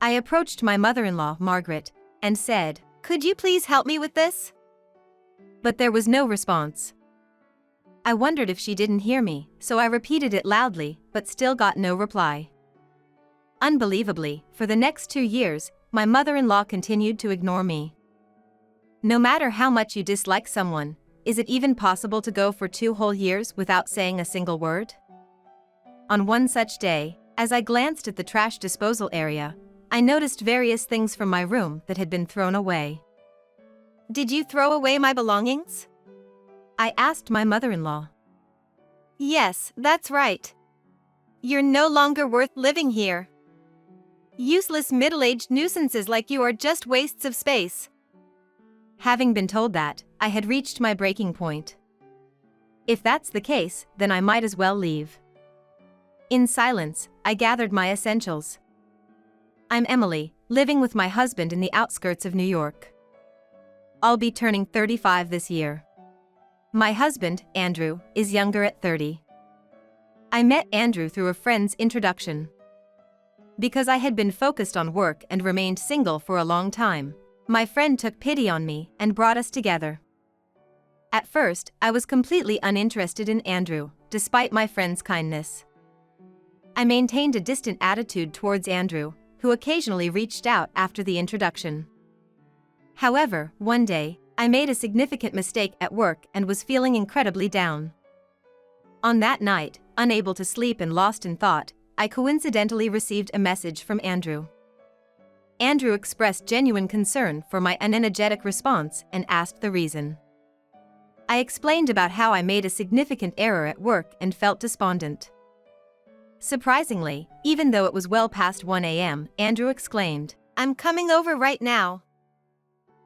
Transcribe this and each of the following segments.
I approached my mother-in-law, Margaret, and said, "Could you please help me with this?" But there was no response. I wondered if she didn't hear me, so I repeated it loudly, but still got no reply. Unbelievably, for the next 2 years, my mother-in-law continued to ignore me. No matter how much you dislike someone, is it even possible to go for 2 whole years without saying a single word? On one such day, as I glanced at the trash disposal area, I noticed various things from my room that had been thrown away. "Did you throw away my belongings?" I asked my mother-in-law. "Yes, that's right. You're no longer worth living here. Useless middle-aged nuisances like you are just wastes of space." Having been told that, I had reached my breaking point. If that's the case, then I might as well leave. In silence, I gathered my essentials. I'm Emily, living with my husband in the outskirts of New York. I'll be turning 35 this year. My husband, Andrew, is younger at 30. I met Andrew through a friend's introduction. Because I had been focused on work and remained single for a long time, my friend took pity on me and brought us together. At first, I was completely uninterested in Andrew, despite my friend's kindness. I maintained a distant attitude towards Andrew, who occasionally reached out after the introduction. However, one day, I made a significant mistake at work and was feeling incredibly down. On that night, unable to sleep and lost in thought, I coincidentally received a message from Andrew. Andrew expressed genuine concern for my unenergetic response and asked the reason. I explained about how I made a significant error at work and felt despondent. Surprisingly, even though it was well past 1 a.m., Andrew exclaimed, "I'm coming over right now."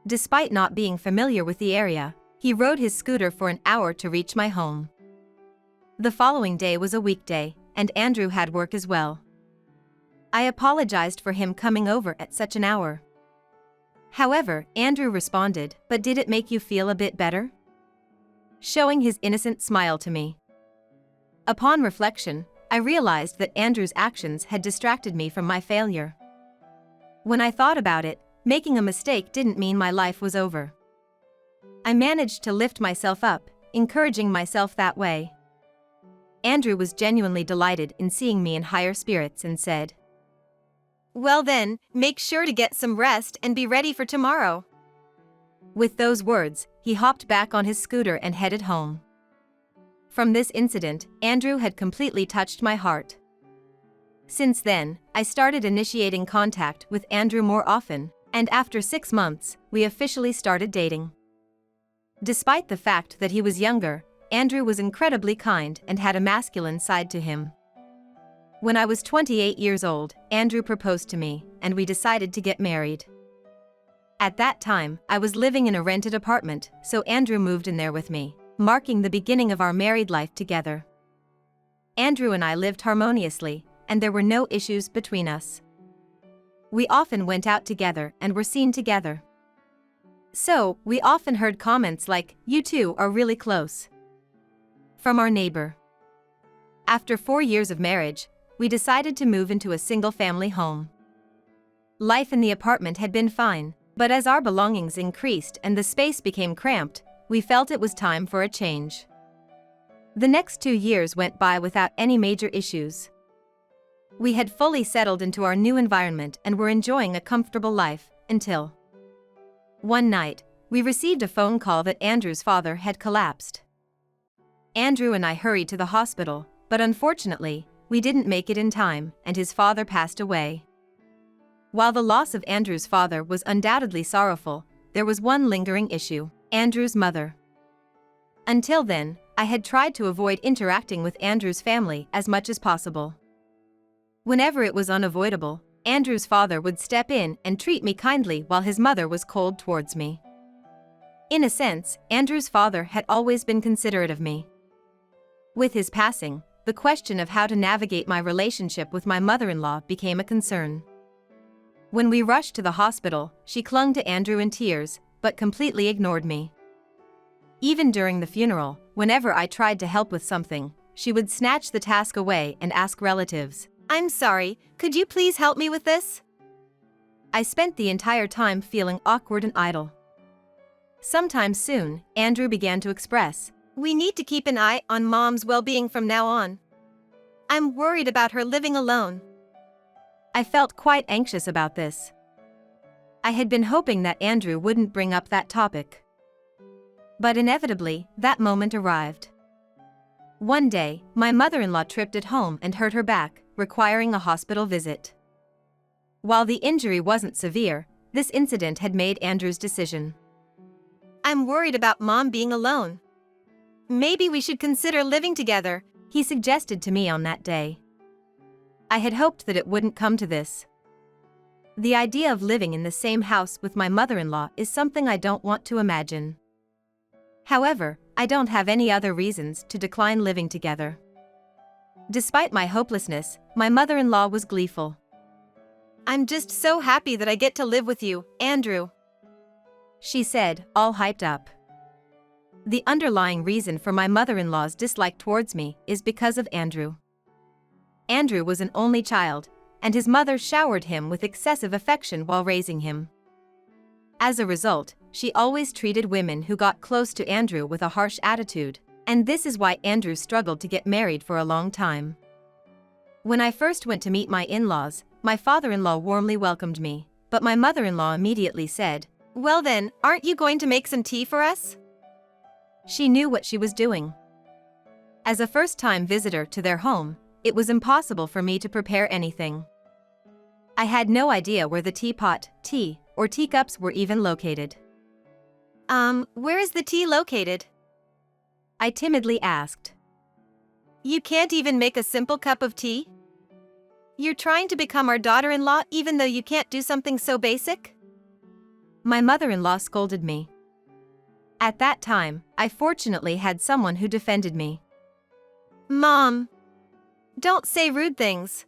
Despite not being familiar with the area, he rode his scooter for an hour to reach my home. The following day was a weekday, and Andrew had work as well. I apologized for him coming over at such an hour. However, Andrew responded, "But did it make you feel a bit better?" Showing his innocent smile to me. Upon reflection, I realized that Andrew's actions had distracted me from my failure. When I thought about it, making a mistake didn't mean my life was over. I managed to lift myself up, encouraging myself that way. Andrew was genuinely delighted in seeing me in higher spirits and said, "Well then, make sure to get some rest and be ready for tomorrow." With those words, he hopped back on his scooter and headed home. From this incident, Andrew had completely touched my heart. Since then, I started initiating contact with Andrew more often, and after 6 months, we officially started dating. Despite the fact that he was younger, Andrew was incredibly kind and had a masculine side to him. When I was 28 years old, Andrew proposed to me, and we decided to get married. At that time, I was living in a rented apartment, so Andrew moved in there with me, marking the beginning of our married life together. Andrew and I lived harmoniously, and there were no issues between us. We often went out together and were seen together. So, we often heard comments like, "You two are really close," from our neighbor. After 4 years of marriage, we decided to move into a single-family home. Life in the apartment had been fine, but as our belongings increased and the space became cramped, we felt it was time for a change. The next 2 years went by without any major issues. We had fully settled into our new environment and were enjoying a comfortable life, until one night, we received a phone call that Andrew's father had collapsed. Andrew and I hurried to the hospital, but unfortunately, we didn't make it in time, and his father passed away. While the loss of Andrew's father was undoubtedly sorrowful, there was one lingering issue: Andrew's mother. Until then, I had tried to avoid interacting with Andrew's family as much as possible. Whenever it was unavoidable, Andrew's father would step in and treat me kindly while his mother was cold towards me. In a sense, Andrew's father had always been considerate of me. With his passing, the question of how to navigate my relationship with my mother-in-law became a concern. When we rushed to the hospital, she clung to Andrew in tears, but completely ignored me. Even during the funeral, whenever I tried to help with something, she would snatch the task away and ask relatives, "I'm sorry, could you please help me with this?" I spent the entire time feeling awkward and idle. Sometime soon, Andrew began to express, "We need to keep an eye on Mom's well-being from now on. I'm worried about her living alone." I felt quite anxious about this. I had been hoping that Andrew wouldn't bring up that topic. But inevitably, that moment arrived. One day, my mother-in-law tripped at home and hurt her back, requiring a hospital visit. While the injury wasn't severe, this incident had made Andrew's decision. "I'm worried about Mom being alone. Maybe we should consider living together," he suggested to me on that day. I had hoped that it wouldn't come to this. The idea of living in the same house with my mother-in-law is something I don't want to imagine. However, I don't have any other reasons to decline living together. Despite my hopelessness, my mother-in-law was gleeful. "I'm just so happy that I get to live with you, Andrew," she said, all hyped up. The underlying reason for my mother-in-law's dislike towards me is because of Andrew. Andrew was an only child, and his mother showered him with excessive affection while raising him. As a result, she always treated women who got close to Andrew with a harsh attitude, and this is why Andrew struggled to get married for a long time. When I first went to meet my in-laws, my father-in-law warmly welcomed me, but my mother-in-law immediately said, "Well then, aren't you going to make some tea for us?" She knew what she was doing. As a first-time visitor to their home, it was impossible for me to prepare anything. I had no idea where the teapot, tea, or teacups were even located. Where is the tea located?" I timidly asked. "You can't even make a simple cup of tea? You're trying to become our daughter-in-law even though you can't do something so basic?" My mother-in-law scolded me. At that time, I fortunately had someone who defended me. "Mom, don't say rude things.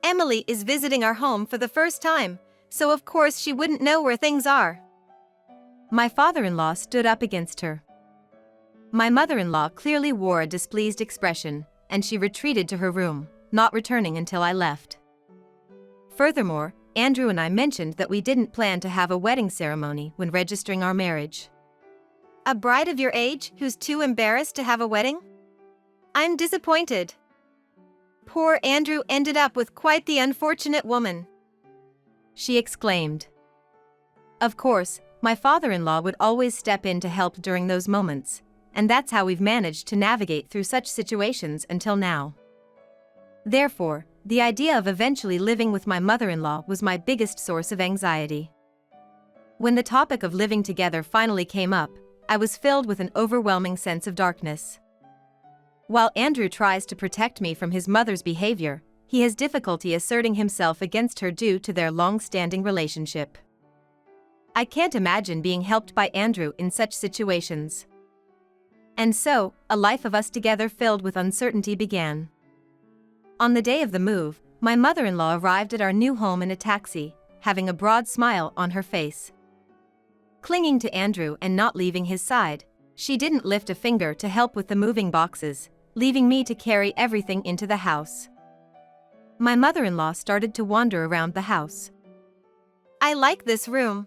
Emily is visiting our home for the first time, so of course she wouldn't know where things are." My father-in-law stood up against her. My mother-in-law clearly wore a displeased expression, and she retreated to her room, not returning until I left. Furthermore, Andrew and I mentioned that we didn't plan to have a wedding ceremony when registering our marriage. "A bride of your age who's too embarrassed to have a wedding? I'm disappointed. Poor Andrew ended up with quite the unfortunate woman," she exclaimed. Of course, my father-in-law would always step in to help during those moments, and that's how we've managed to navigate through such situations until now. Therefore, the idea of eventually living with my mother-in-law was my biggest source of anxiety. When the topic of living together finally came up, I was filled with an overwhelming sense of darkness. While Andrew tries to protect me from his mother's behavior, he has difficulty asserting himself against her due to their long-standing relationship. I can't imagine being helped by Andrew in such situations. And so, a life of us together filled with uncertainty began. On the day of the move, my mother-in-law arrived at our new home in a taxi, having a broad smile on her face. Clinging to Andrew and not leaving his side, she didn't lift a finger to help with the moving boxes, leaving me to carry everything into the house. My mother-in-law started to wander around the house. "I like this room.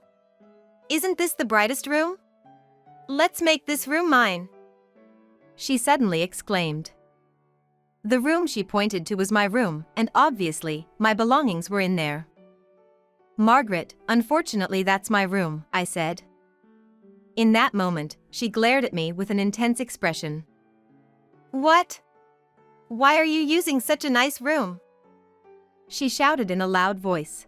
Isn't this the brightest room? Let's make this room mine," she suddenly exclaimed. The room she pointed to was my room, and obviously, my belongings were in there. "Margaret, unfortunately that's my room," I said. In that moment, she glared at me with an intense expression. "What? Why are you using such a nice room?" she shouted in a loud voice.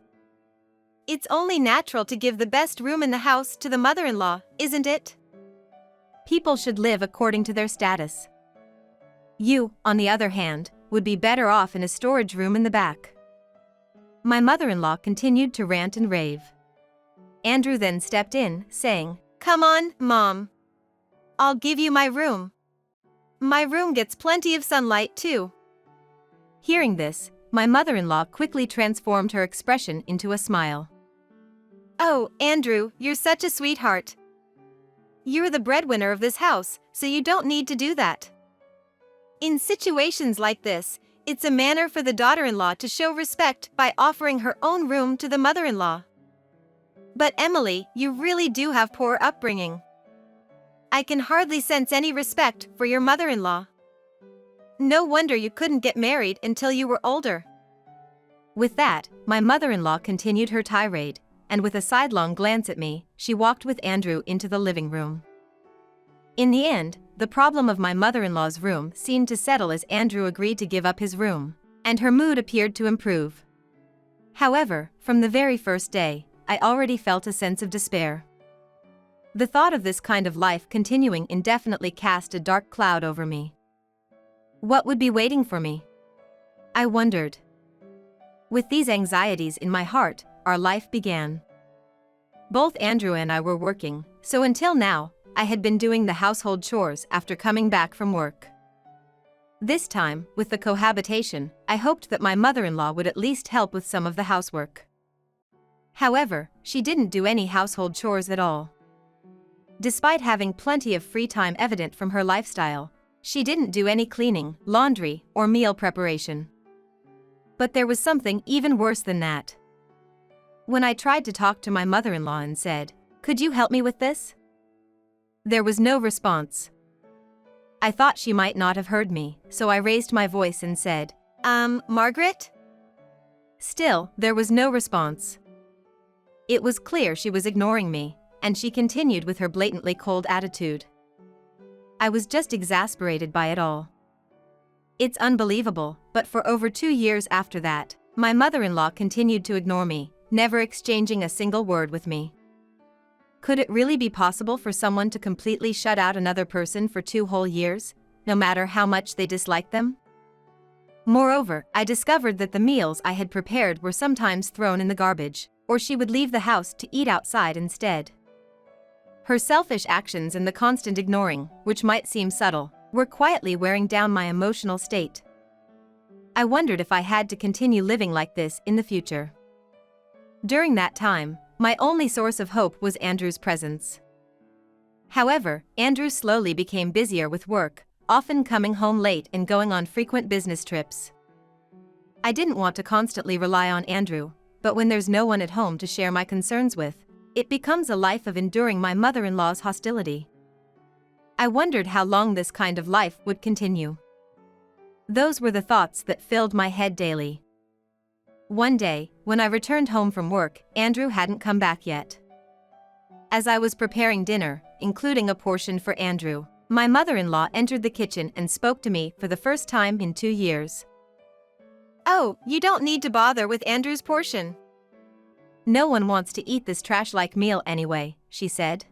"It's only natural to give the best room in the house to the mother-in-law, isn't it? People should live according to their status. You, on the other hand, would be better off in a storage room in the back." My mother-in-law continued to rant and rave. Andrew then stepped in, saying, "Come on, Mom. I'll give you my room. My room gets plenty of sunlight too." Hearing this, my mother-in-law quickly transformed her expression into a smile. "Oh, Andrew, you're such a sweetheart. You're the breadwinner of this house, so you don't need to do that. In situations like this, It's a manner for the daughter-in-law to show respect by offering her own room to the mother-in-law. But Emily, you really do have poor upbringing. I can hardly sense any respect for your mother-in-law. No wonder you couldn't get married until you were older. With that, my mother-in-law continued her tirade, and with a sidelong glance at me, she walked with Andrew into the living room. In the end, the problem of my mother-in-law's room seemed to settle as Andrew agreed to give up his room, and her mood appeared to improve. However, from the very first day, I already felt a sense of despair. The thought of this kind of life continuing indefinitely cast a dark cloud over me. What would be waiting for me? I wondered. With these anxieties in my heart, our life began. Both Andrew and I were working, so until now, I had been doing the household chores after coming back from work. This time, with the cohabitation, I hoped that my mother-in-law would at least help with some of the housework. However, she didn't do any household chores at all. Despite having plenty of free time evident from her lifestyle, she didn't do any cleaning, laundry, or meal preparation. But there was something even worse than that. When I tried to talk to my mother-in-law and said, "Could you help me with this?" there was no response. I thought she might not have heard me, so I raised my voice and said, Margaret?" Still, there was no response. It was clear she was ignoring me, and she continued with her blatantly cold attitude. I was just exasperated by it all. It's unbelievable, but for over 2 years after that, my mother-in-law continued to ignore me, never exchanging a single word with me. Could it really be possible for someone to completely shut out another person for 2 whole years, no matter how much they disliked them? Moreover, I discovered that the meals I had prepared were sometimes thrown in the garbage, or she would leave the house to eat outside instead. Her selfish actions and the constant ignoring, which might seem subtle, were quietly wearing down my emotional state. I wondered if I had to continue living like this in the future. During that time, my only source of hope was Andrew's presence. However, Andrew slowly became busier with work, often coming home late and going on frequent business trips. I didn't want to constantly rely on Andrew, but when there's no one at home to share my concerns with, it becomes a life of enduring my mother-in-law's hostility. I wondered how long this kind of life would continue. Those were the thoughts that filled my head daily. One day, when I returned home from work, Andrew hadn't come back yet. As I was preparing dinner, including a portion for Andrew, my mother-in-law entered the kitchen and spoke to me for the first time in 2 years. "Oh, you don't need to bother with Andrew's portion. No one wants to eat this trash-like meal anyway," she said.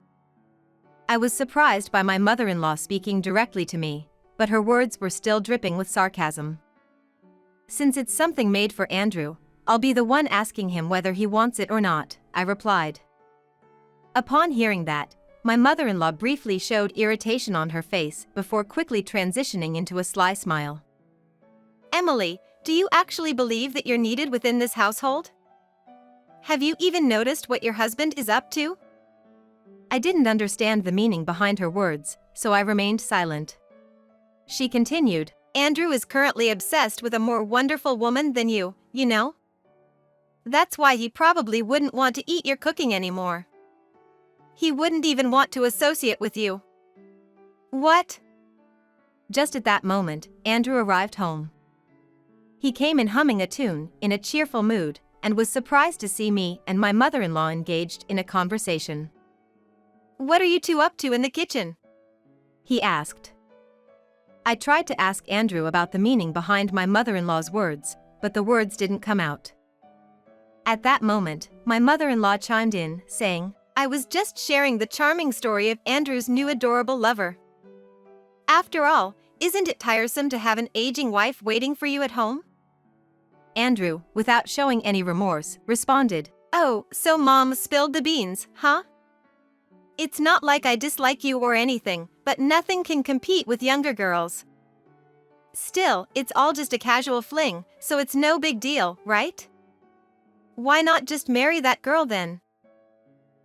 I was surprised by my mother-in-law speaking directly to me, but her words were still dripping with sarcasm. "Since it's something made for Andrew, I'll be the one asking him whether he wants it or not," I replied. Upon hearing that, my mother-in-law briefly showed irritation on her face before quickly transitioning into a sly smile. "Emily, do you actually believe that you're needed within this household? Have you even noticed what your husband is up to?" I didn't understand the meaning behind her words, so I remained silent. She continued, "Andrew is currently obsessed with a more wonderful woman than you know? That's why he probably wouldn't want to eat your cooking anymore. He wouldn't even want to associate with you." "What?" Just at that moment, Andrew arrived home. He came in humming a tune, in a cheerful mood, and was surprised to see me and my mother-in-law engaged in a conversation. "What are you two up to in the kitchen?" he asked. I tried to ask Andrew about the meaning behind my mother-in-law's words, but the words didn't come out. At that moment, my mother-in-law chimed in, saying, "I was just sharing the charming story of Andrew's new adorable lover. After all, isn't it tiresome to have an aging wife waiting for you at home?" Andrew, without showing any remorse, responded, "Oh, so Mom spilled the beans, huh? It's not like I dislike you or anything, but nothing can compete with younger girls. Still, it's all just a casual fling, so it's no big deal, right? Why not just marry that girl then?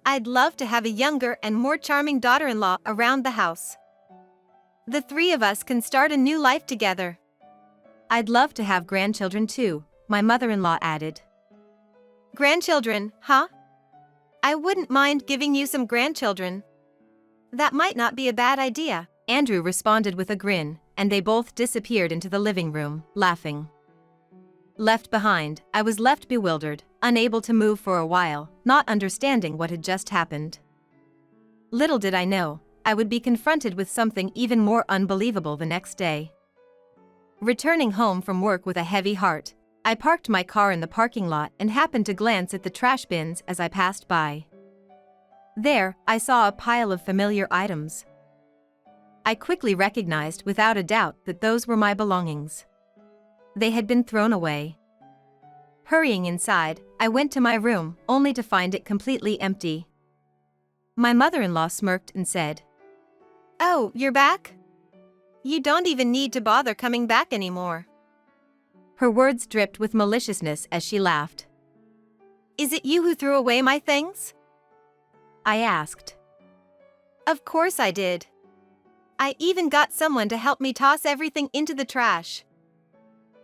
I'd love to have a younger and more charming daughter-in-law around the house. The 3 of us can start a new life together." I'd love to have grandchildren too, my mother-in-law added. Grandchildren, huh? I wouldn't mind giving you some grandchildren. That might not be a bad idea, Andrew responded with a grin, and they both disappeared into the living room, laughing. Left behind, I was left bewildered, unable to move for a while, not understanding what had just happened. Little did I know, I would be confronted with something even more unbelievable the next day. Returning home from work with a heavy heart, I parked my car in the parking lot and happened to glance at the trash bins as I passed by. There, I saw a pile of familiar items. I quickly recognized without a doubt that those were my belongings. They had been thrown away. Hurrying inside, I went to my room, only to find it completely empty. My mother-in-law smirked and said, "Oh, you're back? You don't even need to bother coming back anymore." Her words dripped with maliciousness as she laughed. "Is it you who threw away my things?" I asked. "Of course I did. I even got someone to help me toss everything into the trash.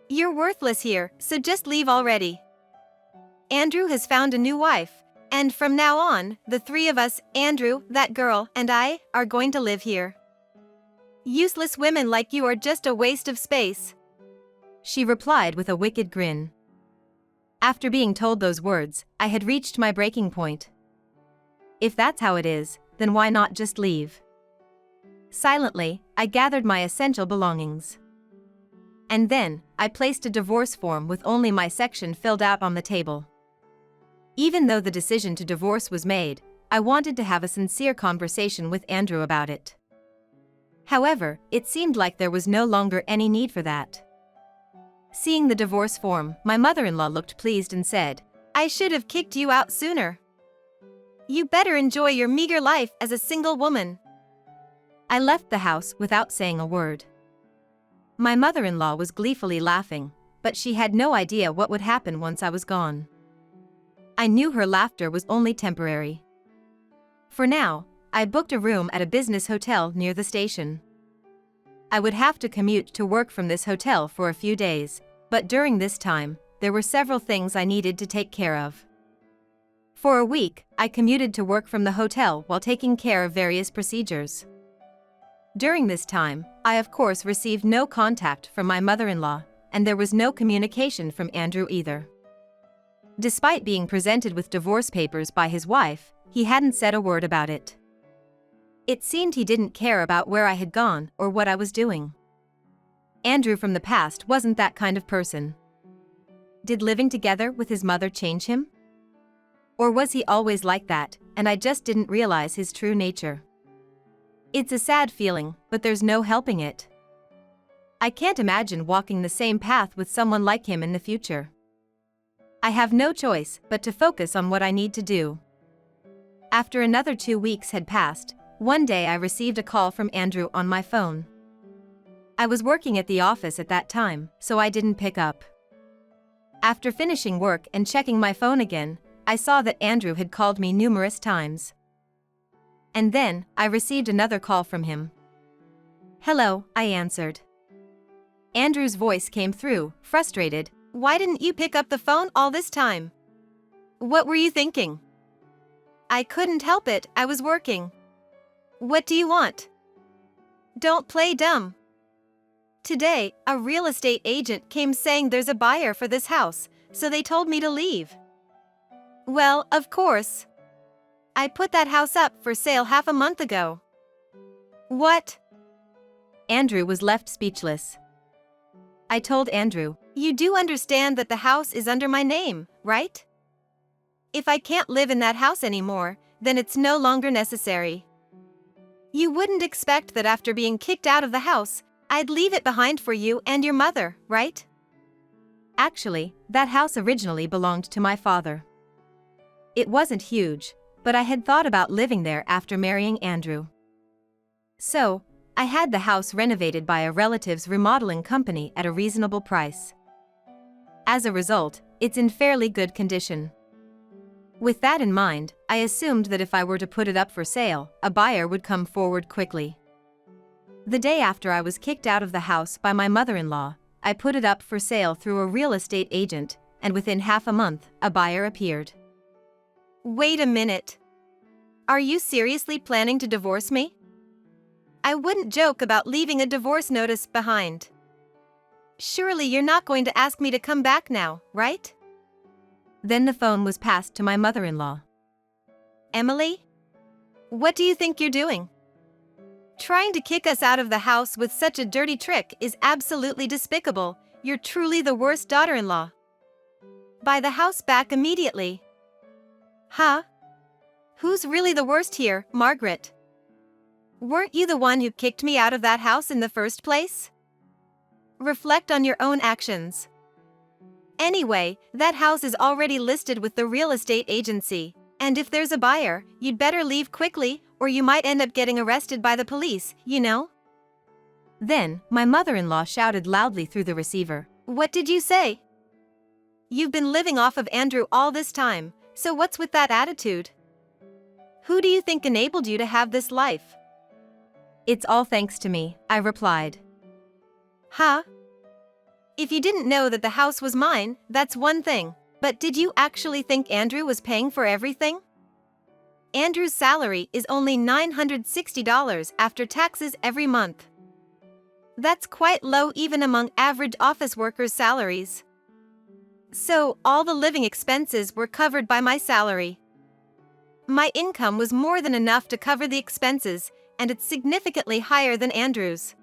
You're worthless here, so just leave already. Andrew has found a new wife, and from now on, the three of us, Andrew, that girl, and I, are going to live here. Useless women like you are just a waste of space," she replied with a wicked grin. After being told those words, I had reached my breaking point. If that's how it is, then why not just leave? Silently, I gathered my essential belongings. And then, I placed a divorce form with only my section filled out on the table. Even though the decision to divorce was made, I wanted to have a sincere conversation with Andrew about it. However, it seemed like there was no longer any need for that. Seeing the divorce form, my mother-in-law looked pleased and said, "I should have kicked you out sooner. You better enjoy your meager life as a single woman." I left the house without saying a word. My mother-in-law was gleefully laughing, but she had no idea what would happen once I was gone. I knew her laughter was only temporary. For now, I booked a room at a business hotel near the station. I would have to commute to work from this hotel for a few days, but during this time, there were several things I needed to take care of. For a week, I commuted to work from the hotel while taking care of various procedures. During this time, I of course received no contact from my mother-in-law, and there was no communication from Andrew either. Despite being presented with divorce papers by his wife, he hadn't said a word about it. It seemed he didn't care about where I had gone or what I was doing. Andrew from the past wasn't that kind of person. Did living together with his mother change him? Or was he always like that, and I just didn't realize his true nature? It's a sad feeling, but there's no helping it. I can't imagine walking the same path with someone like him in the future. I have no choice but to focus on what I need to do. After another 2 weeks had passed, one day I received a call from Andrew on my phone. I was working at the office at that time, so I didn't pick up. After finishing work and checking my phone again, I saw that Andrew had called me numerous times. And then, I received another call from him. "Hello," I answered. Andrew's voice came through, frustrated. "Why didn't you pick up the phone all this time? What were you thinking?" "I couldn't help it, I was working." "What do you want?" "Don't play dumb. Today, a real estate agent came saying there's a buyer for this house, so they told me to leave." "Well, of course. I put that house up for sale half a month ago." "What?" Andrew was left speechless. I told Andrew, "You do understand that the house is under my name, right? If I can't live in that house anymore, then it's no longer necessary. You wouldn't expect that after being kicked out of the house, I'd leave it behind for you and your mother, right?" Actually, that house originally belonged to my father. It wasn't huge, but I had thought about living there after marrying Andrew. So, I had the house renovated by a relative's remodeling company at a reasonable price. As a result, it's in fairly good condition. With that in mind, I assumed that if I were to put it up for sale, a buyer would come forward quickly. The day after I was kicked out of the house by my mother-in-law, I put it up for sale through a real estate agent, and within half a month, a buyer appeared. Wait a minute. Are you seriously planning to divorce me? I wouldn't joke about leaving a divorce notice behind. Surely you're not going to ask me to come back now, right? Then the phone was passed to my mother-in-law. Emily? What do you think you're doing? Trying to kick us out of the house with such a dirty trick is absolutely despicable. You're truly the worst daughter-in-law. Buy the house back immediately. Huh? Who's really the worst here, Margaret? Weren't you the one who kicked me out of that house in the first place? Reflect on your own actions. Anyway, that house is already listed with the real estate agency, and if there's a buyer, you'd better leave quickly, or you might end up getting arrested by the police, you know? Then, my mother-in-law shouted loudly through the receiver. What did you say? You've been living off of Andrew all this time, so what's with that attitude? Who do you think enabled you to have this life? It's all thanks to me, I replied. Huh? If you didn't know that the house was mine, that's one thing, but did you actually think Andrew was paying for everything? Andrew's salary is only $960 after taxes every month. That's quite low even among average office workers' salaries. So, all the living expenses were covered by my salary. My income was more than enough to cover the expenses, and it's significantly higher than Andrew's.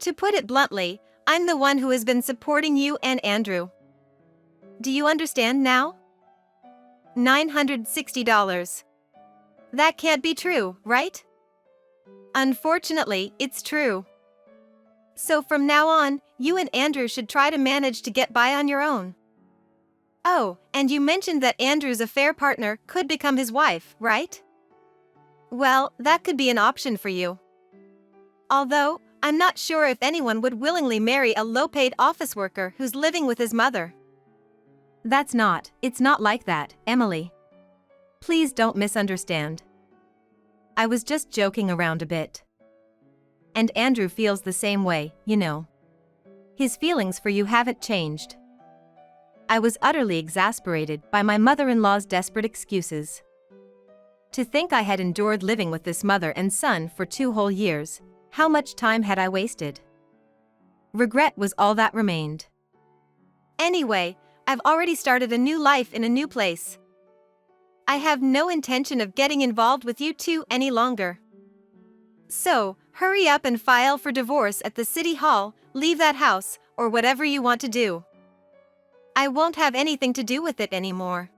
To put it bluntly, I'm the one who has been supporting you and Andrew. Do you understand now? $960. That can't be true, right? Unfortunately, it's true. So from now on, you and Andrew should try to manage to get by on your own. Oh, and you mentioned that Andrew's affair partner could become his wife, right? Well, that could be an option for you. Although, I'm not sure if anyone would willingly marry a low-paid office worker who's living with his mother. It's not like that, Emily. Please don't misunderstand. I was just joking around a bit. And Andrew feels the same way, you know. His feelings for you haven't changed. I was utterly exasperated by my mother-in-law's desperate excuses. To think I had endured living with this mother and son for 2 whole years, how much time had I wasted? Regret was all that remained. Anyway, I've already started a new life in a new place. I have no intention of getting involved with you two any longer. So, hurry up and file for divorce at the city hall, leave that house, or whatever you want to do. I won't have anything to do with it anymore.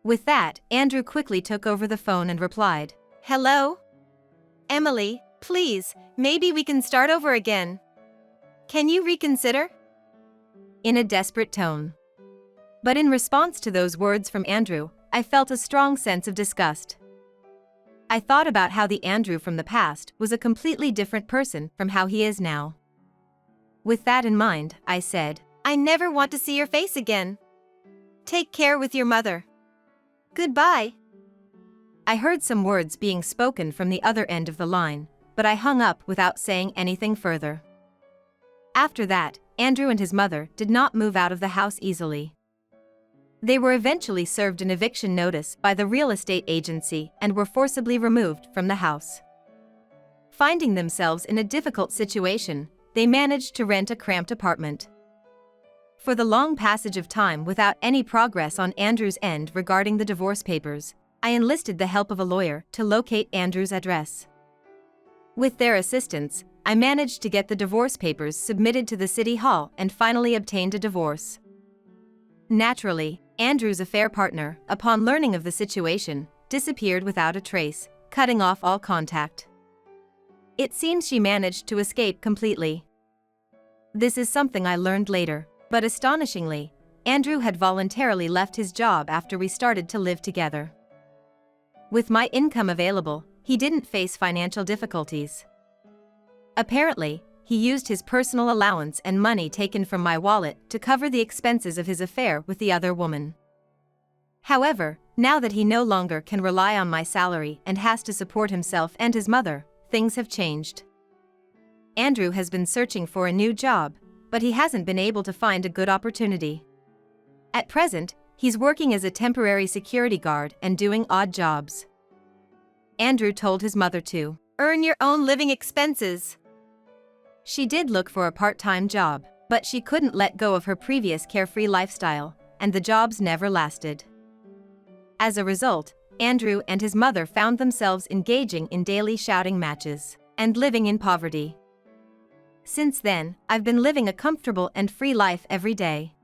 With that, Andrew quickly took over the phone and replied, Hello? Emily, please, maybe we can start over again. Can you reconsider? In a desperate tone. But in response to those words from Andrew, I felt a strong sense of disgust. I thought about how the Andrew from the past was a completely different person from how he is now. With that in mind, I said, I never want to see your face again. Take care with your mother. Goodbye. I heard some words being spoken from the other end of the line, but I hung up without saying anything further. After that, Andrew and his mother did not move out of the house easily. They were eventually served an eviction notice by the real estate agency and were forcibly removed from the house. Finding themselves in a difficult situation, they managed to rent a cramped apartment. For the long passage of time without any progress on Andrew's end regarding the divorce papers, I enlisted the help of a lawyer to locate Andrew's address. With their assistance, I managed to get the divorce papers submitted to the city hall and finally obtained a divorce. Naturally, Andrew's affair partner, upon learning of the situation, disappeared without a trace, cutting off all contact. It seems she managed to escape completely. This is something I learned later, but astonishingly, Andrew had voluntarily left his job after we started to live together. With my income available, he didn't face financial difficulties. Apparently, he used his personal allowance and money taken from my wallet to cover the expenses of his affair with the other woman. However, now that he no longer can rely on my salary and has to support himself and his mother, things have changed. Andrew has been searching for a new job, but he hasn't been able to find a good opportunity. At present, he's working as a temporary security guard and doing odd jobs. Andrew told his mother to earn your own living expenses. She did look for a part-time job, but she couldn't let go of her previous carefree lifestyle, and the jobs never lasted. As a result, Andrew and his mother found themselves engaging in daily shouting matches and living in poverty. Since then, I've been living a comfortable and free life every day.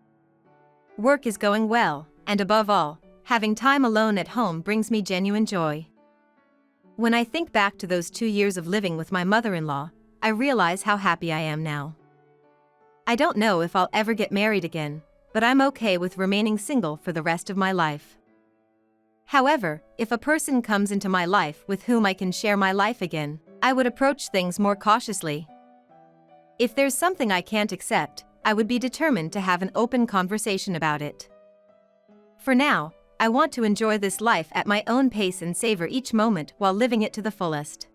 Work is going well, and above all, having time alone at home brings me genuine joy. When I think back to those 2 years of living with my mother-in-law, I realize how happy I am now. I don't know if I'll ever get married again, but I'm okay with remaining single for the rest of my life. However, if a person comes into my life with whom I can share my life again, I would approach things more cautiously. If there's something I can't accept, I would be determined to have an open conversation about it. For now, I want to enjoy this life at my own pace and savor each moment while living it to the fullest.